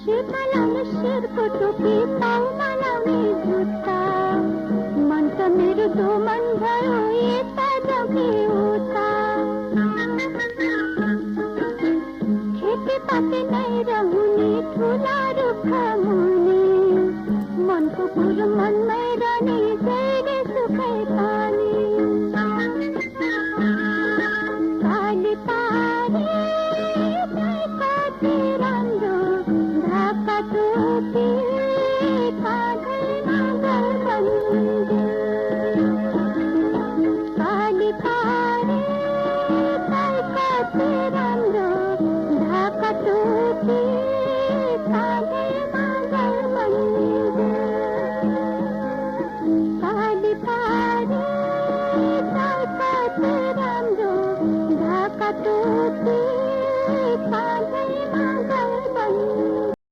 शिरमा लाउने शेरको टोपी, पाउमा लाउने जुत्ता, मन त मेरो दोमन भयो यता जाऊ कि उता। खेतीपाती नै रहने ठुला रुख मुनि, मनको कुरो मनमै रहने जहिले सुखै पानी। काली पारी कति राम्रो ढाका टोपी